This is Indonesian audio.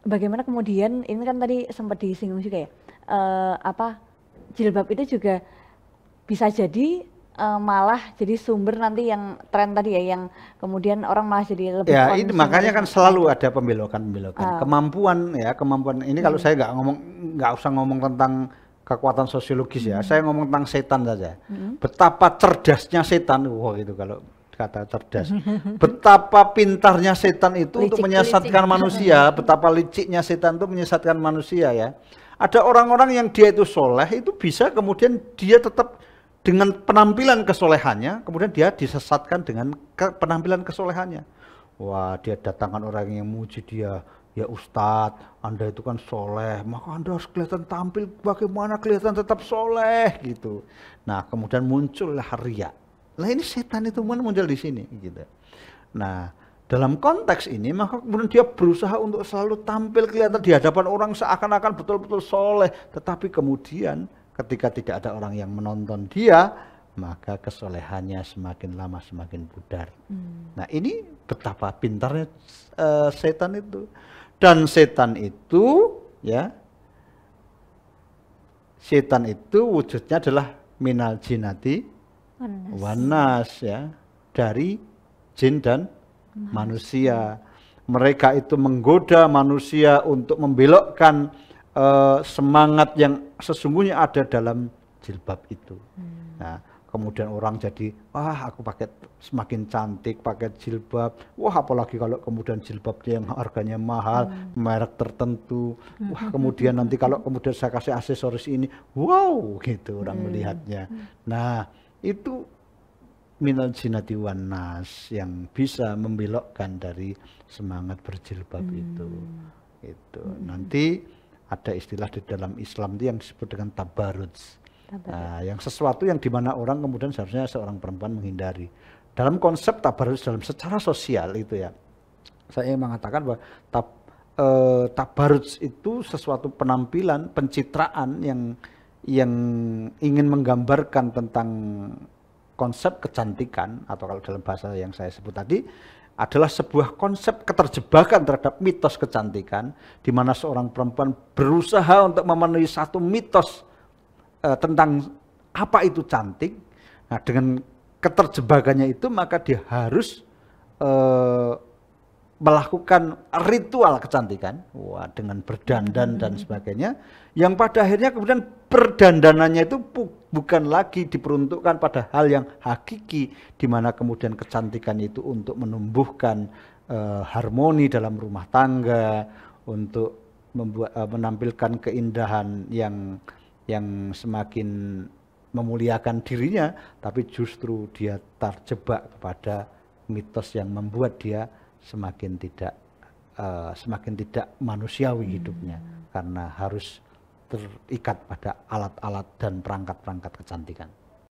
bagaimana kemudian ini kan tadi sempat disinggung juga ya, apa jilbab itu juga bisa jadi malah jadi sumber nanti yang tren tadi ya, yang kemudian orang malah jadi lebih Ya, ini makanya kan consumerism. Nah selalu itu, ada pembelokan-pembelokan. uh, Kemampuan ya, kemampuan ini kalau saya nggak usah ngomong tentang kekuatan sosiologis ya. Saya ngomong tentang setan saja. Betapa cerdasnya setan, wah itu kalau kata cerdas. Betapa pintarnya setan itu untuk licik. menyesatkan manusia, betapa liciknya setan itu menyesatkan manusia ya. Ada orang-orang yang dia itu soleh, itu bisa kemudian dia tetap dengan penampilan kesolehannya, kemudian dia disesatkan dengan penampilan kesolehannya. Wah, dia datangkan orang yang muji dia, ya Ustadz, Anda itu kan soleh, maka Anda harus kelihatan tampil bagaimana kelihatan tetap soleh gitu. Nah, kemudian muncullah riya. Lah ini setan itu muncul di sini gitu. Nah, dalam konteks ini maka kemudian dia berusaha untuk selalu tampil kelihatan di hadapan orang seakan-akan betul-betul soleh, tetapi kemudian ketika tidak ada orang yang menonton dia, maka kesolehannya semakin lama semakin pudar. Nah ini betapa pintarnya setan itu. Dan setan itu ya, setan itu wujudnya adalah minal jinati wanas ya, dari jin dan manusia. Mereka itu menggoda manusia untuk membelokkan semangat yang sesungguhnya ada dalam jilbab itu. Nah, kemudian orang jadi, wah aku pakai semakin cantik pakai jilbab. Wah apalagi kalau kemudian jilbabnya yang harganya mahal, merek tertentu. Wah kemudian nanti kalau kemudian saya kasih aksesoris ini, wow gitu orang melihatnya. Nah itu minal jinati wan nas yang bisa membelokkan dari semangat berjilbab itu. Itu nanti ada istilah di dalam Islam itu yang disebut dengan tabarruj. Nah, yang sesuatu yang dimana orang kemudian seharusnya seorang perempuan menghindari. Dalam konsep tabarruj dalam secara sosial itu ya, saya mengatakan bahwa tabarruj itu sesuatu penampilan, pencitraan yang ingin menggambarkan tentang konsep kecantikan, atau kalau dalam bahasa yang saya sebut tadi adalah sebuah konsep keterjebakan terhadap mitos kecantikan, di mana seorang perempuan berusaha untuk memenuhi satu mitos tentang apa itu cantik. Nah dengan keterjebakannya itu maka dia harus melakukan ritual kecantikan, wah, dengan berdandan dan sebagainya, yang pada akhirnya kemudian berdandanannya itu bukan lagi diperuntukkan pada hal yang hakiki, di mana kemudian kecantikan itu untuk menumbuhkan harmoni dalam rumah tangga, untuk menampilkan keindahan yang semakin memuliakan dirinya, tapi justru dia terjebak kepada mitos yang membuat dia semakin tidak manusiawi hidupnya, karena harus terikat pada alat-alat dan perangkat-perangkat kecantikan.